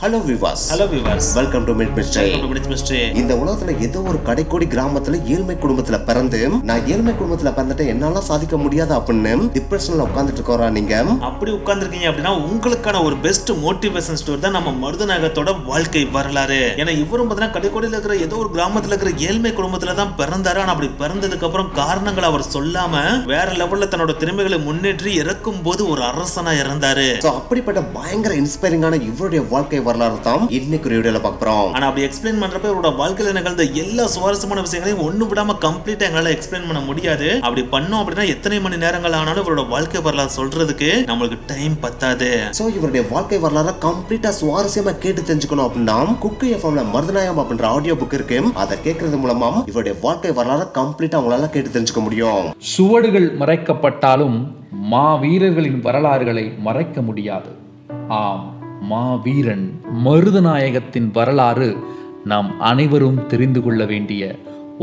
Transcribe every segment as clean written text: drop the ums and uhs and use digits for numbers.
Hello Vilas. Welcome to mid mystery. இந்த உலகத்துல ஏதோ ஒரு கடைக்கோடி கிராமத்துல ஏழ்மை குடும்பத்துல பிறந்து நான் ஏழ்மை குடும்பத்துல பிறந்துட்டு என்னால சாதிக்க முடியாது அப்படின்னு டிப்ரெஷன்ல உட்கார்ந்துட்டு இருக்கோரா நீங்க? அப்படி உட்கார்ந்துருக்கீங்க அப்படின்னா உங்களுக்கான ஒரு பெஸ்ட் மோட்டிவேஷன் ஸ்டோரி தான் நம்ம மருதநாயகத்தோட வாழ்க்கை வரலாறு. ஏன்னா இவரும் பார்த்தீங்கன்னா கடைக்கோடியில் இருக்கிற ஏதோ ஒரு கிராமத்துல இருக்கிற ஏழ்மை குடும்பத்துல தான் பிறந்தாரு. ஆனா அப்படி பிறந்ததுக்கு அப்புறம் காரணங்கள் அவர் சொல்லாம வேற லெவல்ல தன்னோட திறமைகளை முன்னேற்றி இறக்கும் போது ஒரு அரசனா இறந்தாரு. அப்படிப்பட்ட பயங்கர இன்ஸ்பைரிங்கான இவருடைய வாழ்க்கை வரலாறு தான் இன்னைக்கு வீடியோல பார்க்கிறோம். ஆனா அப்படி எக்ஸ்பிளைன் பண்றப்ப இவரோட வாழ்க்கையில நிகழ்ந்த எல்லா சுவாரஸ்யமான விஷயங்களையும் ஒண்ணு விடாம கம்ப்ளீட்டா எங்களால எக்ஸ்பிளைன் பண்ண முடியாது. அப்படி பண்ணோம் அப்படின்னா எத்தனை மணி நேரங்கள் ஆனாலும் இவரோட வாழ்க்கை வரலாறு சொல்றதுக்கு நம்மளுக்கு டைம் பத்தாது. சோ இவருடைய வாழ்க்கை வரலாறு கம்ப்ளீட்டா சுவாரஸ்யமா கேட்டு தெரிஞ்சுக்கணும் அப்படின்னா குக்கு எஃப்எம்ல மருதநாயகம் அப்படின்ற ஆடியோ புக் இருக்கு. அதை கேட்கறது மூலமா இவருடைய வாழ்க்கை வரலாறு கம்ப்ளீட்டா உங்களால கேட்டு தெரிஞ்சுக்க முடியும். சுவடுகள் மறைக்கப்பட்டாலும் மாவீரர்களின் வரலாறுகளை மறைக்க முடியாது. ஆம், மாவீரன் மருதநாயகத்தின் வரலாறு நாம் அனைவரும் தெரிந்து கொள்ள வேண்டிய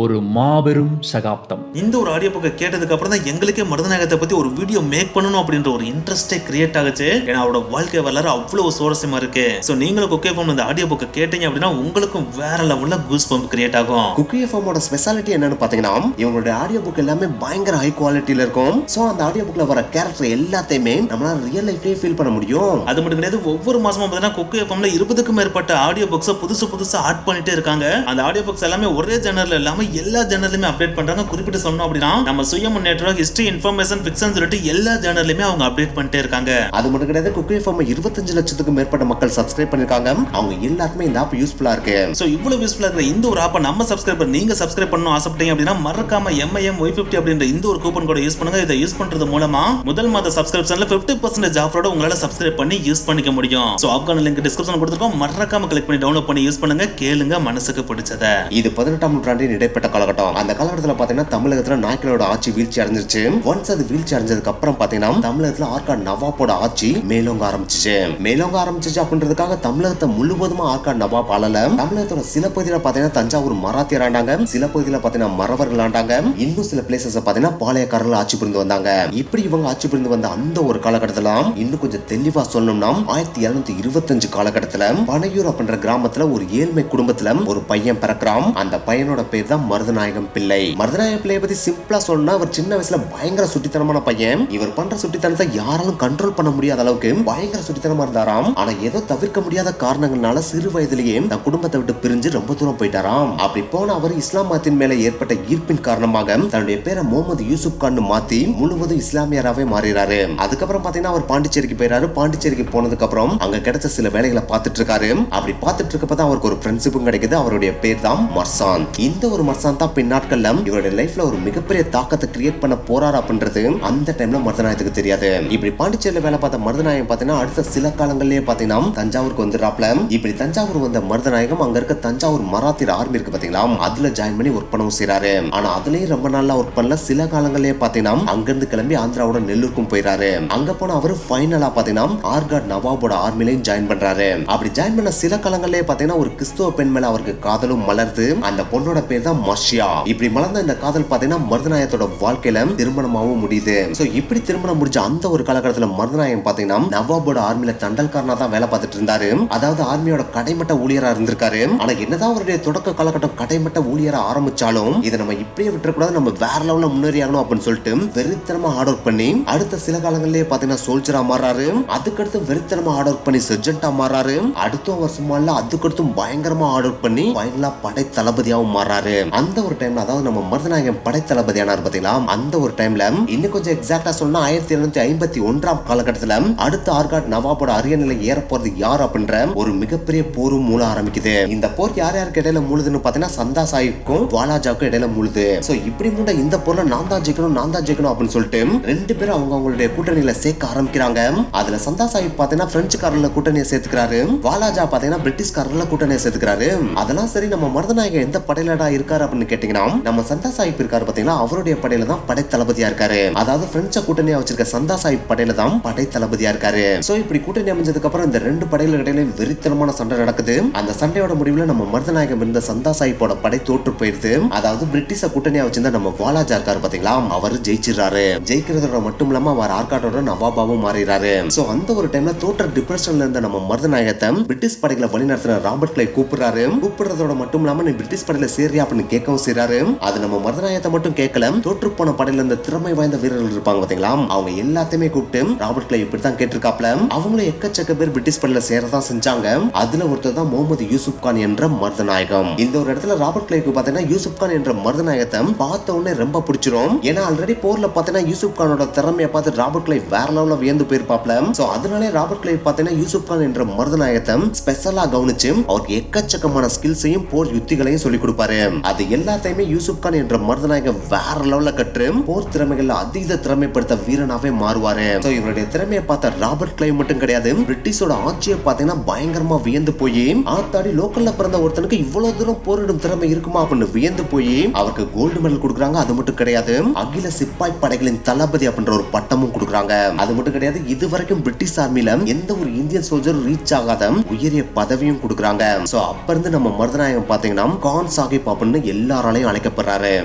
ஒரு மாபெரும் சகாப்தம். இந்த ஒரு ஆடியோ புக்கை கேட்டதுக்கு அப்புறம் தான் எங்களுக்கே மருதநாயகத்தை பத்தி ஒரு வீடியோ மேக் பண்ணணும் அப்படின்ற ஒரு இன்ட்ரெஸ்டே கிரியேட் ஆகுச்சு. ஏன்னா அவரோட வாழ்க்கை வரலாறு அவ்வளவு சுவாரஸ்யமா இருக்கு. சோ நீங்களும் குக்கி எஃப்எம் இந்த ஆடியோ புக்கை கேட்டீங்க அப்படின்னா உங்களுக்கும் வேற லெவல்ல கூஸ் பம்ப் கிரியேட் ஆகும். குக்கி எஃப்எம்மோட ஸ்பெஷாலிட்டி என்னன்னு பாத்தீங்கன்னா இவங்களுடைய ஆடியோ புக் எல்லாமே பயங்கர ஹை குவாலிட்டியில இருக்கும். சோ அந்த ஆடியோ புக்ல வர கேரக்டர் எல்லாத்தையுமே நம்மளால ரியல் லைஃப்லயே ஃபீல் பண்ண முடியும். அது மட்டும் கிடையாது, ஒவ்வொரு மாசமும் பார்த்தீங்கன்னா குக்கி எஃப்எம்ல 20க்கும் மேற்பட்ட ஆடியோ புக்ஸ் புதுசா ஆட் பண்ணிட்டே இருக்காங்க. அந்த ஆடியோ புக்ஸ் எல்லாமே ஒரே ஜெனரல் இல்லாம எல்லா ஜர்னல்லையுமே அப்டேட் பண்றாங்க. குறிப்பிட்டு சொல்லணும் அப்படின்னா நம்ம சுய முன்னேற்றம், ஹிஸ்டரி, இன்ஃபர்மேஷன், ஃபிக்ஷன் சொல்லிட்டு எல்லா ஜர்னல்லையுமே அவங்க அப்டேட் பண்ணிட்டே இருக்காங்க. அது மட்டும் கிடையாது, குக்கி எஃப்எம் 25 லட்சத்துக்கு மேற்பட்ட மக்கள் சப்ஸ்கிரைப் பண்ணிருக்காங்க. அவங்க எல்லாருக்குமே இந்த ஆப் யூஸ்ஃபுல்லா இருக்கு. சோ இவ்வளவு யூஸ்ஃபுல்லா இருக்கிற இந்த ஒரு ஆப்பை நம்ம சப்ஸ்கிரைபர் நீங்க சப்ஸ்கிரைப் பண்ணனும் ஆசைப்பட்டீங்க அப்படின்னா மறக்காம MIMY50 அப்படின்ற இந்த ஒரு கூப்பன் கோட யூஸ் பண்ணுங்க. இதை யூஸ் பண்றது மூலமா முதல் மாத சப்ஸ்கிரிப்ஷன்ல 50% ஆஃபரோட உங்களால சப்ஸ்கிரைப் பண்ணி யூஸ் பண்ணிக்க முடியும். சோ ஆப்கான லிங்க் டிஸ்கிரிப்ஷன்ல கொடுத்திருக்கோம். மறக்காம கிளிக் பண்ணி டவுன்லோட் பண்ணி யூஸ் பண்ணுங்க. கேளுங்க மனசுக்கு பிடிச்சத. இது 18ஆம் நூற்றாண்டின் இடைப்பட்ட காலகட்டம். அந்த காலகட்டத்தில் பாத்தீங்கன்னா தமிழகத்துல நாயக்கரோட ஆட்சி வீழ்ச்சி அடைஞ்சிருச்சு. ஒன்ஸ் அது வீழ்ச்சி அடைஞ்சதுக்கு அப்புறம் பாத்தீங்கன்னா தமிழகத்துல ஆற்காடு நவாபோட ஆட்சி மேலோங்க ஆரம்பிச்சிச்சு அப்படின்றதுக்காக தமிழகத்தை முழுவதுமா ஆற்காடு நவாப் ஆளல. தமிழகத்தோட சில பகுதியில பாத்தீங்கன்னா தஞ்சாவூர் மராத்தியர் ஆண்டாங்க, சில பகுதியில பாத்தீங்கன்னா மறவர்கள் ஆண்டாங்க, இன்னும் சில பிளேசஸ் பாத்தீங்கன்னா பாளையக்காரர்கள் ஆட்சி புரிந்து வந்தாங்க. இப்படி இவங்க ஆட்சி புரிந்து வந்த அந்த ஒரு காலகட்டத்துல இன்னும் கொஞ்சம் தெளிவா சொல்லணும்னா 1725 காலகட்டத்துல பனையூர் அப்படின்ற கிராமத்துல ஒரு ஏழ்மை குடும்பத்துல ஒரு பையன் பிறக்கிறான். அந்த பையனோட பேர் தான் மருதநாயகம் பிள்ளை. மருதநாயகம் பிள்ளையை பத்தி சிம்பிளா சொல்லணும்னா அவர் சின்ன வயசுல பயங்கர சுட்டித்தனமான பையன். இவர் பண்ற சுட்டித்தனத்தை யாராலும் கண்ட்ரோல் பண்ண முடியாத அளவுக்கு பயங்கர சுட்டித்தனமா இருந்தாராம். ஆனா ஏதோ தவிர்க்க முடியாத காரணங்களால சிறு வயதிலேயே தன் குடும்பத்தை விட்டு பிரிஞ்சு ரொம்ப தூரம் போயிட்டாராம். அப்படி போன அவர் இஸ்லாம் மதத்தின் மேல ஏற்பட்ட ஈர்ப்பின் காரணமாக தன்னுடைய பேரை முகமது யூசுப் கான் மாத்தி முழுவதும் இஸ்லாமியராவே மாறிறாரு. அதுக்கப்புறம் பாத்தீங்கன்னா அவர் பாண்டிச்சேரிக்கு போயிறாரு. பாண்டிச்சேரிக்கு போனதுக்கு அப்புறம் அங்க கிடைச்ச சில வேலைகளை பார்த்துட்டு இருக்காரு. அப்படி பார்த்துட்டு இருக்கப்பதான் அவருக்கு ஒரு ஃப்ரெண்ட்ஷிப்பும் கிடைக்குது. அவருடைய பேர் தான் மர்சான். இந்த ஒரு மர்சான் தான் பின்னாட்கள்ல இவருடைய லைஃப்ல ஒரு மிகப்பெரிய தாக்கத்தை கிரியேட் பண்ண போறாரு அப்படின்றது அந்த டைம்ல மருதநாயகத்துக்கு தெரியாது. இப்படி பாண்டிச்சேரியில வேலை பார்த்த மருதநாயகம் பாத்தீங்கன்னா அடுத்த சில காலங்களிலேயே பாத்தீங்கன்னா தஞ்சாவூருக்கு வந்துடுறாப்ல. இப்படி தஞ்சாவூர் வந்த மருதநாயகம் அங்க இருக்க தஞ்சாவூர் மராத்தியர் ஆர்மி இருக்கு பாத்தீங்களா, அதுல ஜாயின் பண்ணி ஒர்க் பண்ணவும் செய்றாரு. ஆனா அதுலயும் ரொம்ப நாளா ஒர்க் பண்ணல. சில காலங்களிலேயே பாத்தீங்கன்னா அங்கிருந்து கிளம்பி ஆந்திராவோட நெல்லூருக்கும் போயிறாரு. அங்க போன அவரு ஃபைனலா பாத்தீங்கன்னா ஆற்காடு நவாபோட ஆர்மிலையும் ஜாயின் பண்றாரு. அப்படி ஜாயின் பண்ண சில காலங்களிலேயே பாத்தீங்கன்னா ஒரு கிறிஸ்துவ பெண் மேல அவருக்கு காதலும் மலர்ந்து. அந்த பொண்ணோட பேர் தான் மர்ஷியா. இப்படி மலர்ந்த இந்த காதல் பாத்தீங்கன்னா மருதநாயகத்தோட வாழ்க்கையில திருமணமாவும் முடியுது. சோ இப்படி திருமணம் முடிஞ்ச அந்த ஒரு காலகட்டத்துல மருதநாயகம் பாத்தீங்கன்னா நவாபோட ஆர்மில தண்டல்காரனா தான் வேலை பார்த்துட்டு இருந்தாரு. அதாவது ஆர்மியோட கடைமட்ட ஊழியரா இருந்திருக்காரு. ஆனா என்னதான் அவருடைய தொடக்க காலகட்டம் கடைமட்ட ஊழியரா ஆரம்பிச்சாலும் இதை நம்ம இப்படியே விட்டுறக்கூடாது, நம்ம வேற லெவல்ல முன்னேறி ஆகணும் அப்படின்னு சொல்லிட்டு வெறித்தனமா ஹார்ட் ஒர்க் பண்ணி அடுத்த சில காலங்களிலேயே பாத்தீங்கன்னா சோல்ஜரா மாறாரு. அதுக்கடுத்து வெறித்தனமா ஹார்ட் ஒர்க் பண்ணி செர்ஜென்டா மாறாரு. அடுத்த வருஷமா இல்ல அதுக்கடுத்தும் பயங்கரமா ஹார்ட் ஒர்க் பண்ணி ஃபைனலா படை தளபதியாவும் மாறாரு. அந்த ஒரு டைம்ல அதாவது நம்ம மருதநாயகம் படை தளபதியானார் பாத்தீங்களா, அந்த ஒரு டைம்ல இன்னும் கொஞ்சம் எக்ஸாக்டா சொன்னா 1751ஆம் காலகட்டத்துல அடுத்த ஆற்காடு நவாபோட அரியணையில ஏற போறது யார் அப்படின்ற ஒரு மிகப்பெரிய போரும் மூல ஆரம்பிக்குது. இந்த போர் யார் யாருக்கு இடையில மூழுதுன்னு பாத்தீங்கன்னா சந்தா சாஹிப்க்கும் வாலாஜாவுக்கும் இடையில மூழுது. சோ இப்படி மூட இந்த போர்ல நான் தான் ஜெயிக்கணும் அப்படின்னு சொல்லிட்டு ரெண்டு பேரும் அவங்களுடைய கூட்டணியில சேர்க்க ஆரம்பிக்கிறாங்க. அதுல சந்தா சாஹிப் பாத்தீங்கன்னா பிரெஞ்சுக்காரர்ல கூட்டணியை சேர்த்துக்கிறாரு. வாலாஜா பாத்தீங்கன்னா பிரிட்டிஷ்காரர்ல கூட்டணியை சேர்த்துக்கிறாரு. அதெல்லாம் சரி, நம்ம மருதநாயகம் எந்த படையிலடா இருக்காரு இருக்காரு அப்படின்னு கேட்டீங்கன்னா நம்ம சந்தா சாஹிப் இருக்காரு பாத்தீங்களா, அவருடைய படையில தான் படை தளபதியா இருக்காரு. அதாவது பிரெஞ்ச கூட்டணியா வச்சிருக்க சந்தா சாஹிப் படையில தான் படை தளபதியா இருக்காரு. சோ இப்படி கூட்டணி அமைஞ்சதுக்கு அப்புறம் இந்த ரெண்டு படையில இடையில வெறித்தனமான சண்டை நடக்குது. அந்த சண்டையோட முடிவுல நம்ம மருதநாயகம் இருந்த சந்தா சாஹிப்போட படை தோற்று போயிருது. அதாவது பிரிட்டிஷ கூட்டணியா வச்சிருந்த நம்ம வாலாஜா இருக்காரு பாத்தீங்களா, அவர் ஜெயிச்சிடறாரு. ஜெயிக்கிறதோட மட்டும் இல்லாம அவர் ஆர்காட்டோட நவாபாவும் மாறிடுறாரு. சோ அந்த ஒரு டைம்ல தோற்ற டிப்ரெஷன்ல இருந்த நம்ம மருதநாயகத்தை பிரிட்டிஷ் படைகளை வழிநடத்தின ராபர்ட் கிளைவ் கூப்பிடுறாரு. கூப்பிடுறதோட மட்டும் இல்லாம நீ பிரிட்டிஷ் படையில சேரியா அப்படின்னு கேட்கவும் செய்றாரு. அது நம்ம மருதநாயகத்தை மட்டும் கேட்கல, தோற்று போன படையில இருந்த திறமை வாய்ந்த வீரர்கள் இருப்பாங்க பாத்தீங்களா, அவங்க எல்லாத்தையுமே கூப்பிட்டு ராபர்ட் கிளைவ் இப்படித்தான் கேட்டிருக்காப்ல. அவங்களும் எக்கச்சக்க பேர் பிரிட்டிஷ் படையில சேரதான் செஞ்சாங்க. அதுல ஒருத்தர் தான் முகமது யூசுப் கான் என்ற மருதநாயகம். இந்த ஒரு இடத்துல ராபர்ட் கிளைவ்க்கு பாத்தீங்கன்னா யூசுப் கான் என்ற மருதநாயகத்தை பார்த்த உடனே ரொம்ப பிடிச்சிரும். ஏன்னா ஆல்ரெடி போர்ல பாத்தீங்கன்னா யூசுப் கானோட திறமையை பார்த்து ராபர்ட் கிளைவ் வேற லெவல்ல வியந்து போயிருப்பாப்ல. சோ அதனாலே ராபர்ட் கிளைவ் பாத்தீங்கன்னா யூசுப் கான் என்ற மருதநாயகத்தை ஸ்பெஷலா கவனிச்சு அவருக்கு எக்கச்சக்கமான ஸ்கில்ஸையும் போர் யுத்திகளையும் சொல்லி கொடுப்பாரு. அது எல்லாத்தையுமே யூசுப் கான் என்ற மருதநாயகம் வேற லெவல்ல கற்று போர் திறமைகள்ல அதீத திறமைப்படுத்த வீரனாவே மாறுவாரு. சோ இவருடைய திறமையை பார்த்த ராபர்ட் கிளைவ் மட்டும் கிடையாது, பிரிட்டிஷோட ஆட்சியை பாத்தீங்கன்னா பயங்கரமா வியந்து போய் ஆத்தாடி லோக்கல்ல பிறந்த ஒருத்தனுக்கு இவ்வளவு தூரம் போரிடும் திறமை இருக்குமா அப்படின்னு வியந்து போய் அவருக்கு கோல்டு மெடல் கொடுக்குறாங்க. அது மட்டும் கிடையாது, அகில சிப்பாய் படைகளின் தளபதி அப்படின்ற ஒரு பட்டமும் கொடுக்குறாங்க. அது மட்டும் கிடையாது, இதுவரைக்கும் பிரிட்டிஷ் ஆர்மில எந்த ஒரு இந்தியன் சோல்ஜர் ரீச் ஆகாத உயரிய பதவியும் கொடுக்குறாங்க. சோ அப்ப இருந்து நம்ம மருதநாயகம் பாத்தீங்கன்னா கான் சாஹிப் அப்படின்னு எல்லாராலையும் அழைக்கப்படுறாரு.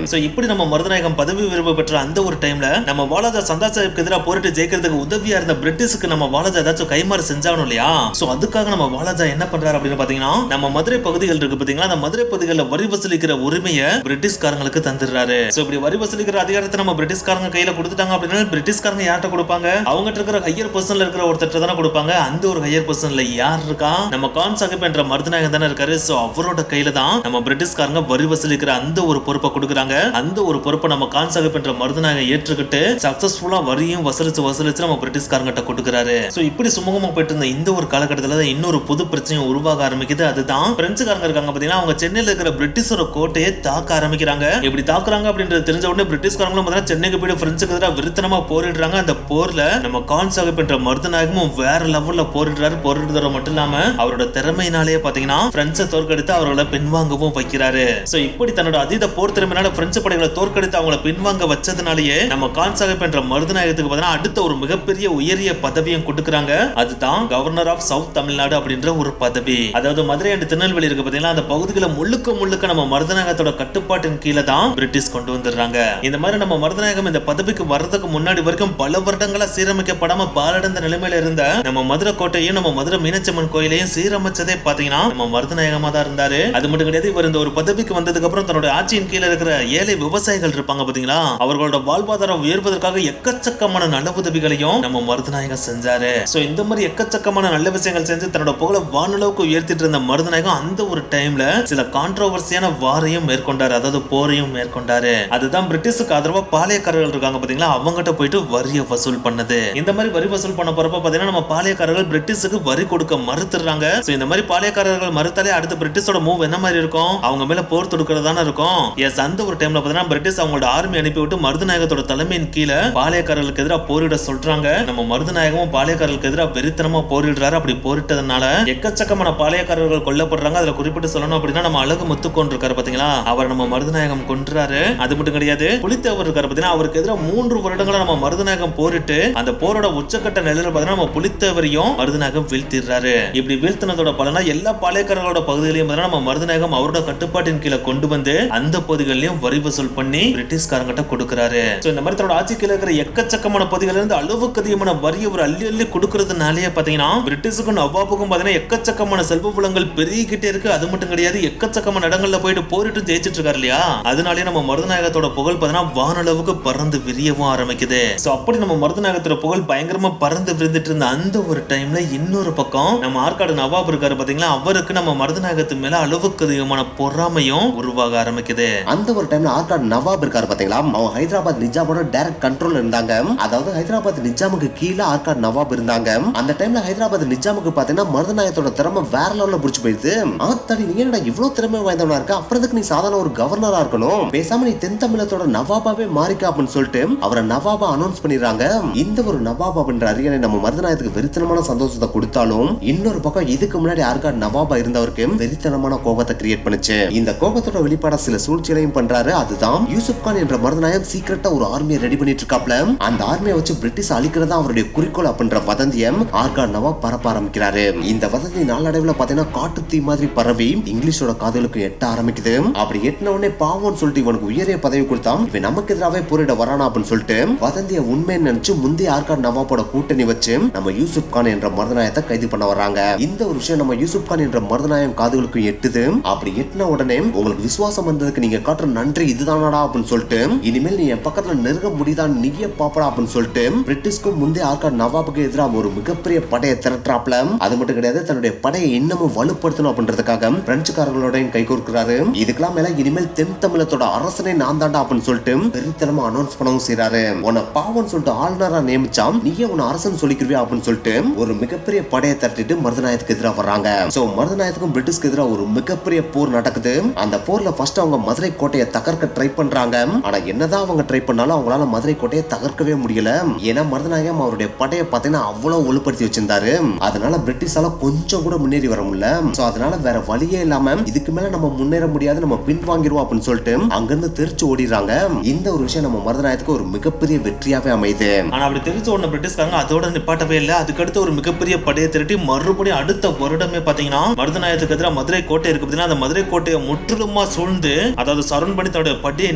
சோ இப்படி நம்ம மருதநாயகம் பதவி விரும்ப பெற்ற அந்த ஒரு டைம்ல நம்ம வாலாஜா சந்தா சாஹிப்க்கு எதிராக போரிட்டு ஜெயிக்கிறதுக்கு உதவியா இருந்த பிரிட்டிஷ்க்கு நம்ம வாலாஜா ஏதாச்சும் கைமாறு செஞ்சாகணும் இல்லையா. சோ அதுக்காக நம்ம வாலாஜா என்ன பண்றாரு அப்படின்னு பாத்தீங்கன்னா, நம்ம மதுரை பகுதிகள் இருக்கு பாத்தீங்களா, அந்த மதுரை பகுதிகளில் வரி வசூலிக்கிற உரிமையை பிரிட்டிஷ்காரங்களுக்கு தந்துடுறாரு. சோ இப்படி வரி வசூலிக்கிற அதிகாரத்தை நம்ம பிரிட்டிஷ்காரங்க கையில கொடுத்துட்டாங்க அப்படின்னா பிரிட்டிஷ்காரங்க யார்கிட்ட கொடுப்பாங்க, அவங்ககிட்ட இருக்கிற ஹையர் பொசிஷன்ல இருக்கிற ஒருத்தர் தானே கொடுப்பாங்க. அந்த ஒரு ஹையர் பொசிஷன்ல யார் இருக்கா, நம்ம கான் சாஹிப் என்ற மருதநாயகம் தானே இருக்காரு. சோ அவரோட கையில தான் நம்ம பிரிட்டிஷ்காரங்க வரி வசூலிக்கிற அந்த ஒரு பொறுப்பை கொடுக்குறாங்க. அந்த ஒரு பொறுப்பை நம்ம கான் சாஹிப் என்ற மருதநாயகம் ஏற்றுக்கிட்டு சக்சஸ்ஃபுல்லா வரியும் வசூலிச்சு நம்ம பிரிட்டிஷ்காரங்கிட்ட கொடுக்குறாரு. சோ இப்படி சுமூகமா போயிட்டு இருந்த இந்த ஒரு காலகட்டத்துல இன்னொரு புது பிரச்சனை உருவாக ஆரம்பிக்குது. அதுதான் பிரெஞ்சுக்காரங்க இருக்காங்க பாத்தீங்கன்னா, அவங்க சென்னையில இருக்கிற பிரிட்டிஷோட கோட்டையை தாக்க ஆரம்பிக்கிறாங்க. இப்படி தாக்குறாங்க அப்படின்றது தெரிஞ்ச உடனே பிரிட்டிஷ்காரங்களும் பாத்தீங்கன்னா சென்னைக்கு போய் பிரெஞ்சுக்கு எதிராக விருத்தனமா போரிடுறாங்க. அந்த போர்ல நம்ம கான் சாஹிப் என்ற மருதநாயகமும் வேற லெவல்ல போரிடுறாரு. போரிடுறதோட மட்டும் இல்லாம அவரோட திறமையினாலேயே பாத்தீங்கன்னா பிரெஞ்சை தோற்கடித்து அவர்களை பின்வாங்கவும் வைக்கிறாரு. சோ இப்படி தன்னோட அதீத போர் திறமையினால பிரெஞ்சு படைகளை தோற்கடித்து அவங்களை பின்வாங்க வச்சதுனாலேயே நம்ம கான் சாஹிப் என்ற மருதநாயகத்துக்கு பாத்தீங்கன்னா அடுத்த ஒரு மிகப்பெரிய உயரிய பதவியும் கொடுக்குறாங்க. அதுதான் கவர்னர் ஆஃப் சவுத் தமிழ்நாடு அப்படின்ற ஒரு பதவி. அதாவது மதுரை அண்ட் திருநெல்வேலி இருக்கு பாத்தீங்களா, அந்த பகுதிகளை முழுக்க நம்ம மருதநாயகத்தோட கட்டுப்பாட்டின் கீழே தான் பிரிட்டிஷ் கொண்டு வந்துடுறாங்க. இந்த மாதிரி நம்ம மருதநாயகம் இந்த பதவிக்கு வர்றதுக்கு முன்னாடி வரைக்கும் பல வருடங்களா சீரமைக்கப்படாம பாலடைந்த நிலைமையில இருந்த நம்ம மதுரை கோட்டையும் நம்ம மதுரை மீனாட்சி அம்மன் கோயிலையும் சீரமைச்சதே பாத்தீங்கன்னா நம்ம மருதநாயகமா தான் இருந்தாரு. அது மட்டும் கிடையாது, இவர் இந்த ஒரு பதவிக்கு வந்ததுக்கு அப்புறம் தன்னோட ஆட்சியின் கீழே இருக்கிற ஏழை விவசாயிகள் இருப்பாங்க பாத்தீங்களா, அவர்களோட வாழ்வாதாரம் உயர்வதற்காக எக்கச்சக்கமான நல்ல உதவிகளையும் நம்ம மருதநாயகம் செஞ்சாரு. சோ இந்த மாதிரி எக்கச்சக்கமான நல்ல விஷயங்கள் செஞ்சு தன்னோட புகழை வானளவுக்கு உயர்த்திட்டு இருந்த மருதநாயகம் அந்த ஒரு டைம்ல சில கான்ட்ரோவர்சியான வாரையும் மேற்கொண்டாரு, அதாவது போரையும் மேற்கொண்டாரு. அதுதான் பிரிட்டிஷுக்கு ஆதரவா பாளையக்காரர்கள் இருக்காங்க பாத்தீங்களா, அவங்ககிட்ட போயிட்டு வரியை வசூல் பண்ணது. இந்த மாதிரி வரி வசூல் பண்ண போறப்ப பாத்தீங்கன்னா நம்ம பாளையக்காரர்கள் பிரிட்டிஷுக்கு வரி கொடுக்க மறுத்துறாங்க. சோ இந்த மாதிரி பாளையக்காரர்கள் மறுத்தாலே அடுத்த பிரிட்டிஷோட மூவ் என்ன மாதிரி இருக்கும், அவங்க மேல போர் தொடுக்கிறதான இருக்கும். எஸ் அந்த ஒரு டைம்ல பாத்தீங்கன்னா பிரிட்டிஷ் அவங்களோட ஆர்மி அனுப்பி விட்டு மருதநாயகத்தோட தலைமையின் கீழே பாளையக்காரர்களுக்கு எதிராக போரிட சொல்றாங்க. நம்ம மருதநாயகமும் பாளையக்காரர்களுக்கு எதிராக வெறித்தனமா போரிடுறாரு. அப்படி போரிட்டதுனால எக்கச்சக்கமான பாளையக்காரர்கள் கொல்லப்படுறாங்க. அதுல குறிப்பிட்டு சொல்லணும் அப்படின்னா நம்ம அழகு முத்துக்கோன் இருக்காரு பாத்தீங்களா, அவர் நம்ம மருதநாயகம் கொன்றாரு. அது மட்டும் கிடையாது, புலித்தேவர் இருக்காரு பாத்தீங்கன்னா, அவருக்கு எதிராக 3 வருடங்களா நம்ம மருதநாயகம் போரிட்டு அந்த போரோட உச்சக்கட்ட நிலையில பாத்தீங்கன்னா நம்ம புலித்தேவரையும் மருதநாயகம் வீழ்த்திடுறாரு. இப்படி வீழ்த்தினதோட பலனா எல்லா பாளையக்காரர்களோட பகுதிகளையும் நம்ம மருதநாயகம் அவரோட கட்டுப்பாட்டின் கீழே கொண்டு வந்து அந்த பகுதிகளையும் வரி வசூல் பண்ணி பிரிட்டிஷ்காரங்கிட்ட கொடுக்கிறாரு. இந்த மாதிரி தன்னோட ஆட்சி கீழே இருக்கிற எக்கச்சக்கமான பகுதிகள் இருந்து அளவுக்கு அதிகமான வரி ஒரு அள்ளி கொடுக்கறதுனாலே பாத்தீங்கன்னா பிரிட்டிஷுக்கும் நவாபுக்கும் பாத்தீங்கன்னா எக்கச்சக்கமான செல்வ புலங்கள் பெருகிக்கிட்டே இருக்கு. அது மட்டும் கிடையாது, எக்கச்சக்கமான இடங்கள்ல போயிட்டு போரிட்டு ஜெயிச்சிட்டு இருக்காரு இல்லையா, அதனாலே நம்ம மருதநாயகத்தோட புகழ் பாத்தீங்கன்னா வானளவுக்கு பறந்து விரியவும் ஆரம்பிக்குது. சோ அப்படி நம்ம மருதநாயகத்தோட புகழ் பயங்கரமா பறந்து விரிந்துட்டு இருந்த அந்த ஒரு டைம்ல இன்னொரு பக்கம் நம்ம ஆற்காடு நவாப் இருக்காரு பாத்தீங்களா, அவருக்கு நம்ம மருதநாயகத்து மேல அளவுக்கு அதிகமான பொறாமையும் உருவாக ஆரம்பிக்குது. அந்த ஒரு டைம்ல ஆற்காடு நவாப் இருக்காரு பாத்தீங்களா, அவங்க ஹைதராபாத் நிஜாமோட டைரக்ட் கண்ட்ரோல்ல இருந்தாங்க. அதாவது ஹைதராபாத் நிஜாமுக்கு கீழே ஆற்காடு நவாப் இருந்தாங்க. அந்த டைம்ல ஹைதராபாத் நிஜாமுக்கு பாத்தீங்கன்னா மருதநாயகத்தோட திறமை வேற லெவல்ல புடிச்சு போயிடுது. ஆத்தாடி நீ என்னடா இவ்வளவு திறமை வாய்ந்தவனா இருக்க, அப்புறத்துக்கு நீ சாதாரண ஒரு கவர்னரா இருக்கணும், பேசாம நீ தென் தமிழத்தோட நவாபாவே மாறிக்க அப்படின்னு சொல்லிட்டு அவரை நவாபா அனௌன்ஸ் பண்ணிடுறாங்க. இந்த ஒரு நவாப் அப்படின்ற அரியணை நம்ம மருதநாயகத்துக்கு வெறித்தனமான சந்தோஷத்தை கொடுத்தாலும் இன்னொரு பக்கம் இதுக்கு முன்னாடி ஆற்காடு நவாபா இருந்தவருக்கு வெறித்தனமான கோபத்தை கிரியேட் பண்ணுச்சு. இந்த கோபத்தோட பவரோட வெளிப்பாட சில சூழ்ச்சிகளையும் பண்றாரு. அதுதான் யூசுப் கான் என்ற மருதநாயகம் சீக்கிரட்டா ஒரு ஆர்மியை ரெடி பண்ணிட்டு இருக்காப்ல. அந்த ஆர்மியை வச்சு பிரிட்டிஷ் அழிக்கிறதா அவருடைய குறிக்கோள் அப்படின்ற வதந்தியை ஆர்காட் நவாப் பரப்ப ஆரம்பிக்கிறாரு. இந்த வதந்தி நாளடைவுல பாத்தீங்கன்னா காட்டு தீ மாதிரி பரவி இங்கிலீஷோட காதலுக்கு எட்ட ஆரம்பிக்குது. அப்படி எட்டின உடனே பாவம்னு சொல்லிட்டு இவனுக்கு உயரிய பதவி கொடுத்தான், இவன் நமக்கு எதிராவே போரிட வரானா அப்படின்னு சொல்லிட்டு வதந்திய உண்மைன்னு நினைச்சு முந்தைய ஆர்காட் நவாப்போட கூட்டணி வச்சு நம்ம யூசுப் கான் என்ற மருதநாயகத்தை கைது பண்ண வராங்க. இந்த ஒரு விஷயம் நம்ம யூசுப் கான் என்ற மருதநாயகம் காதுகளுக்கு எட்டுது. அப்படி எட்டின உடனே உங்களுக்கு விசுவாசம் வந்ததுக்கு நீங்க காட்டுற நன்றி இதுதானடா அப்படின்னு சொல்லிட்டு இனிமேல் நீ என் பக்கத்துல நெருங்க முடியுதான் நீயே பாப்படா அப்படின்னு சொல்லிட்டு பிரிட்டிஷ்க்கும் முந்தைய ஆர்காட் நவாபுக்கு எதிராக ஒரு மிகப்பெரிய படையை திரட்டுறாப்ல. அது மட்டும் கிடையாது, தன்னுடைய படையை இன்னமும் வலுப்படுத்தணும் அப்படின்றதுக்காக பிரெஞ்சுக்காரர்களோடையும் கை கோர்க்கிறாரு. இதுக்கெல்லாம் மேல இனிமேல் தென் தமிழத்தோட அரசனை நான் தாண்டா அப்படின்னு சொல்லிட்டு பெருத்தனமா அனௌன்ஸ் பண்ணவும் செய்யறாரு. உன்னை பாவம்னு சொல்லிட்டு ஆளுநரா நியமிச்சா நீயே உன்னை அரசன் சொல்லிக்கிறியா அப்படின்னு சொல்லிட்டு ஒரு மிகப்பெரிய படையை தட்டிட்டு மருதநாயகத்துக்கு எதிராக வர்றாங்க. சோ மருதநாயகத்துக்கும் பிரிட்டிஷ்க்கு எதிராக ஒரு மிகப்பெரிய போர் நடக்குது. அந்த போர்ல ஃபர்ஸ்ட் அவங்க மதுரை கோட்டையை தகர்க்க ட்ரை பண்றாங்க. ஆனா என்னதான் அவங்க ட்ரை பண்ணாலும் அவங்களால மதுரை கோட்டையை தகர்க்கவே முடியல. ஏன்னா மருதநாயகம் அவருடைய படையை பார்த்தீங்கன்னா அவ்வளவு வலுப்படுத்தி வச்சிருந்தாரு. அதனால பிரிட்டிஷால கொஞ்சம் கூட முன்னேறி வர முடியல. சோ அதனால வேற வழியே இல்லாம இதுக்கு மேல நம்ம முன்னேற முடியாது, நம்ம பின்வாங்கிடுவோம் அப்படின்னு சொல்லிட்டு அங்கிருந்து தெரிச்சு ஓடிடுறாங்க. இந்த ஒரு விஷயம் நம்ம மருதநாயகத்துக்கு ஒரு மிகப்பெரிய வெற்றியாவே அமையுது. ஆனா அப்படி தெரிஞ்ச உடனே பிரிட்டிஷ்காரங்க அதோட நிப்பாட்டவே இல்லை. அதுக்கடுத்து ஒரு மிகப்பெரிய படையை திரட்டி மறுபடியும் அடுத்த வருடமே பாத்தீங்கன்னா மருதநாயகத்துக்கு எதிராக மதுரை கோட்டை இருக்கு பாத்தீங்கன்னா, அந்த மதுரை கோட்டையை முற்றிலுமா சூழ்ந்து அதாவது சரண் பண்ணி தன்னுடைய படையை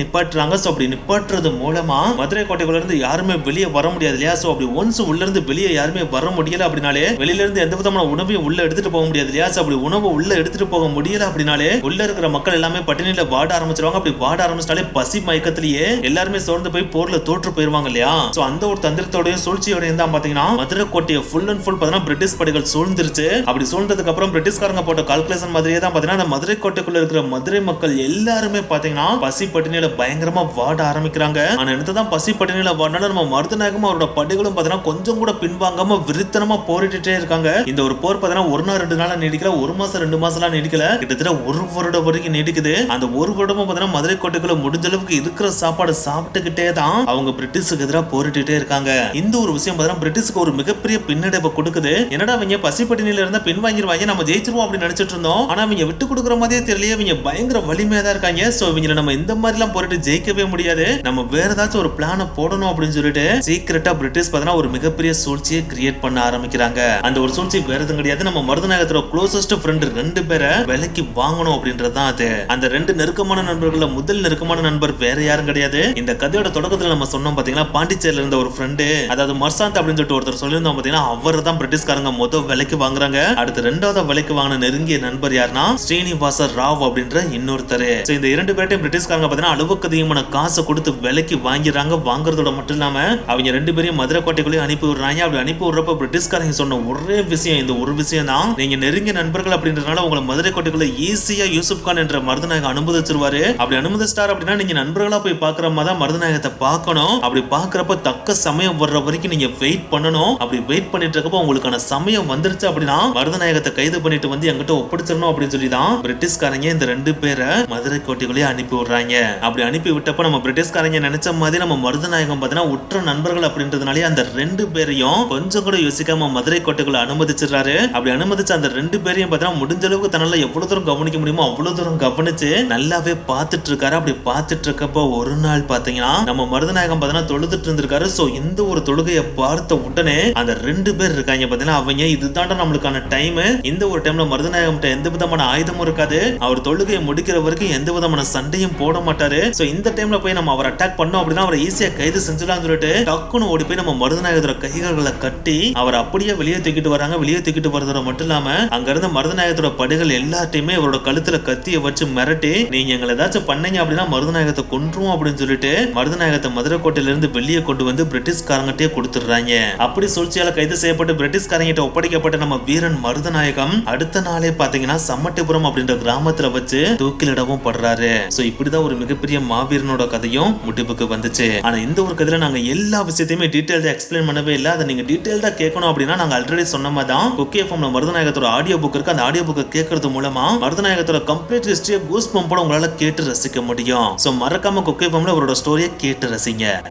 நிப்பாட்டுறாங்க. சோ அப்படி நிப்பாட்டுறது மூலமா மதுரை கோட்டைக்குள்ள இருந்து யாருமே வெளியே வர முடியாது இல்லையா? சோ அப்படி ஒன்ஸ் உள்ள இருந்து வெளியே யாருமே வர முடியல அப்படினாலே வெளியில இருந்து எந்த விதமான உணவையும் உள்ள எடுத்துட்டு போக முடியாது இல்லையா? சோ அப்படி உணவு உள்ள எடுத்துட்டு போக முடியல அப்படினாலே உள்ள இருக்கிற மக்கள் எல்லாமே பட்டினியில வாட ஆரம்பிச்சிருவாங்க. அப்படி வாட ஆரம்பிச்சாலே பசி மயக்கத்திலேயே எல்லாருமே சோர்ந்து போய் போர்ல தோற்று போயிருவாங்க இல்லையா? சோ அந்த ஒரு தந்திரத்தோடையும் சூழ்ச்சியோடையும் தான் பாத்தீங்கன்னா மதுரை கோட்டையை ஃபுல் அண்ட் ஃபுல் பாத்தீங்கன்னா பிரிட்டிஷ் படைகள் சூழ்ந்துருச்சு. அப்படி சூழ்ந்ததுக்கு அப்புறம் பிரிட்டிஷ்காரங்க போட்ட கால்குலேஷன் மாதிரியே தான் பாத்தீங்கன்னா அந்த மதுரை கோட்டைக்குள்ள இருக்கிற மதுரை மக்கள் எல்லாருமே பாத்தீங்கன்னா பசி பட்டினியில பயங்கரமா வாட ஆரம்பிக்கிறாங்க. ஆனா என்னதான் பசி பட்டினியில வாடினாலும் நம்ம மருதநாயகம் அவரோட படைகளும் பாத்தீங்கன்னா கொஞ்சம் கூட பின்வாங்காம விருத்தனமா போரிட்டுட்டே இருக்காங்க. இந்த ஒரு போர் பாத்தீங்கன்னா ஒரு நாள் 2 நாளா நீடிக்கல, 1 மாசம் 2 மாசம் நீடிக்கல, கிட்டத்தட்ட 1 வருடம் வரைக்கும் நீடிக்குது. அந்த 1 வருடமும் பாத்தீங்கன்னா மதுரை கோட்டைக்குள்ள முடிஞ்ச அளவுக்கு இருக்கிற சாப்பாடு சாப்பிட்டுக்கிட்டே தான் அவங்க பிரிட்டிஷுக்கு எதிராக போரிட்டுட்டே இருக்காங்க. இந்த ஒரு விஷயம் பாத்தீங்கன்னா பிரிட்டிஷ்க்கு ஒரு மிகப்பெரிய பின்னடைவை கொடுக்குது. என்னடா அவங்க பசி பட்டினியில இருந்தா பின்வாங்கிடுவாங்க, நம்ம ஜெயிச்சிருவோம் அப்படின்னு நினைச்சிட்டு இருந்தோம். ஆனா அவங்க விட்டு கொடுக்குற மாதிரியே தெரியலையே, அவங்க பயங்கர வலிமையா தான் இருக்காங்க. சோ இவங்களை நம்ம இந்த மாதிரி எல்லாம் போரிட்டு ஜெயிக்கவே முடியாது, நம்ம வேற ஏதாச்சும் ஒரு பிளான போடணும் அப்படின்னு சொல்லிட்டு சீக்கிரட்டா பிரிட்டிஷ் பாத்தீங்கன்னா ஒரு மிகப்பெரிய சூழ்ச்சியை கிரியேட் பண்ண ஆரம்பிக்கிறாங்க. அந்த ஒரு சூழ்ச்சி வேற எதுவும் கிடையாது, நம்ம மருதநாயகத்தோட க்ளோசஸ்ட் ஃப்ரெண்ட் 2 பேரை விலைக்கு வாங்கணும் அப்படின்றதுதான் அது. அந்த 2 நெருக்கமான நண்பர்கள முதல் நெருக்கமான நண்பர் வேற யாரும் கிடையாது. இந்த கதையோட தொடக்கத்துல நம்ம சொன்னோம் பாத்தீங்கன்னா பாண்டிச்சேரியில இருந்த ஒரு ஃப்ரெண்டு, அதாவது மர்சாந்த் அப்படின்னு சொல்லிட்டு ஒருத்தர் சொல்லியிருந்தோம் பாத்தீங்கன்னா, அவர் தான் பிரிட்டிஷ்காரங்க முதல் விலைக்கு வாங்குறாங்க. அடுத்து 2வது விலைக்கு வாங்கின நெருங்கிய நண்பர் யாருன்னா ஸ்ரீனிவாச ராவ் அப்படின்ற இன்னொருத்தர். இந்த 2 பேர்ட்டையும் பிரிட்டிஷ்காரங்க பாத்தீங்கன்னா அளவுக்கு அதிகமான காசை கொடுத்து விலைக்கு வாங்கிறாங்க. வாங்குறதோட மட்டும் இல்லாம அவங்க 2 பேரையும் மதுரை கோட்டைக்குள்ளே அனுப்பி விடுறாங்க. அப்படி அனுப்பி விடுறப்ப பிரிட்டிஷ்காரங்க சொன்ன ஒரே விஷயம், இந்த ஒரு விஷயம் தான், நீங்க நெருங்கிய நண்பர்கள் அப்படின்றதுனால உங்களை மதுரை கோட்டைக்குள்ள ஈஸியா யூசுப் கான் என்ற மருதநாயகம் அனுமதிச்சிருவாரு. அப்படி அனுமதிச்சிட்டார் அப்படின்னா நீங்க நண்பர்களா போய் பாக்குற மாதிரி தான் மருதநாயகத்தை பார்க்கணும். அப்படி பாக்குறப்ப தக்க சமயம் வர்ற வரைக்கும் நீங்க வெயிட் பண்ணணும். அப்படி வெயிட் பண்ணிட்டு இருக்கப்ப உங்களுக்கான சமயம் வந்துருச்சு அப்படின்னா மருதநாயகத்தை கைது பண்ணிட்டு வந்து என்கிட்ட ஒப்படைச்சிடணும் அப்படின்னு சொல்லி தான் பிரிட்டிஷ்காரங்க இந்த 2 பேரை மதுரை கோட்டைக்குள்ளே அனுப்பி விடுறாங்க. அப்படி அனுப்பி விட்டப்ப நம்ம பிரிட்டிஷ்காரங்க நினைச்ச மாதிரி நம்ம மருதநாயகம் பாத்தீங்கன்னா உற்ற நண்பர்கள் அப்படின்றதுனாலே அந்த 2 பேரையும் கொஞ்சம் கூட யோசிக்காம மதுரை கோட்டைக்குள்ள அனுமதிச்சிடறாரு. அப்படி அனுமதிச்சு அந்த 2 பேரையும் பாத்தீங்கன்னா முடிஞ்ச அளவுக்கு தன்னால எவ்வளவு தூரம் கவனிக்க முடியுமோ அவ்வளவு தூரம் கவனிச்சு நல்லாவே பார்த்துட்டு இருக்காரு. அப்படி பார்த்துட்டு இருக்கப்ப ஒரு நாள் பாத்தீங்கன்னா நம்ம மருதநாயகம் பாத்தீங்கன்னா தொழுதுட்டு இருந்திருக்காரு. சோ இந்த ஒரு தொழுகையை பார்த்த உடனே அந்த 2 பேர் இருக்காங்க பாத்தீங்கன்னா, அவங்க இதுதான்டா நம்மளுக்கான டைம், இந்த ஒரு டைம்ல மருதநாயகம் எந்த விதமான ஆயுதமும் இருக்காது, அவர் தொழுகையை முடிக்கிற வரைக்கும் எந்த விதமான சண்டையும் போட மாட்டாரு. சோ இந்த டைம்ல போய் நம்ம அவர் அட்டாக் பண்ணோம் அப்படின்னா அவரை ஈஸியா கைது செஞ்சுலாம் சொல்லிட்டு டக்குன்னு ஓடி போய் நம்ம மருதநாயகத்தோட கைகளை கட்டி அவர் அப்படியே வெளியே தூக்கிட்டு வராங்க. வெளியே தூக்கிட்டு வரதோட மட்டும் இல்லாம அங்க இருந்த மருதநாயகத்தோட படைகள் எல்லாத்தையுமே அவரோட கழுத்துல கத்திய வச்சு மிரட்டி, நீங்க எங்களை ஏதாச்சும் பண்ணீங்க அப்படின்னா மருதநாயகத்தை கொன்றுவோம் அப்படின்னு சொல்லிட்டு மருதநாயகத்தை மதுரை கோட்டையில இருந்து வெளியே கொண்டு வந்து பிரிட்டிஷ்காரங்கிட்டே கொடுத்துடுறாங்க. அப்படி சூழ்ச்சியால கைது செய்யப்பட்டு பிரிட்டிஷ்காரங்கிட்ட ஒப்படைக்கப்பட்ட நம்ம வீரன் மருதநாயகம் அடுத்த நாளே பாத்தீங்கன்னா சம்மட்டிபுரம் அப்படின்ற கிராமத்துல வச்சு தூக்கிலிடவும் படுறாரு. சோ இப்படிதான் ஒரு மிகப்பெரிய மாவீரனோட கதையும் முடிவுக்கு வந்துச்சு. ஆனா இந்த ஒரு கதையில நாங்க எல்லா விஷயத்தையுமே டீடைல்டா எக்ஸ்பிளைன் பண்ணவே இல்லை. அதை நீங்க டீடைல்டா கேட்கணும் அப்படின்னா நாங்க ஆல்ரெடி சொன்ன மாதிரி தான் குக்கி எஃப்எம்ல மருதநாயகத்தோட ஆடியோ புக் இருக்கு. அந்த ஆடியோ புக்கை கேட்கறது மூலமா மருதநாயகத்தோட கம்ப்ளீட் ஹிஸ்டரியை கூஸ் பம்போட உங்களால கேட்டு ரசிக்க முடியும். சோ மறக்காம குக்கி எஃப்எம்ல அவரோட ஸ்டோரியை கேட்டு ரசிங்க.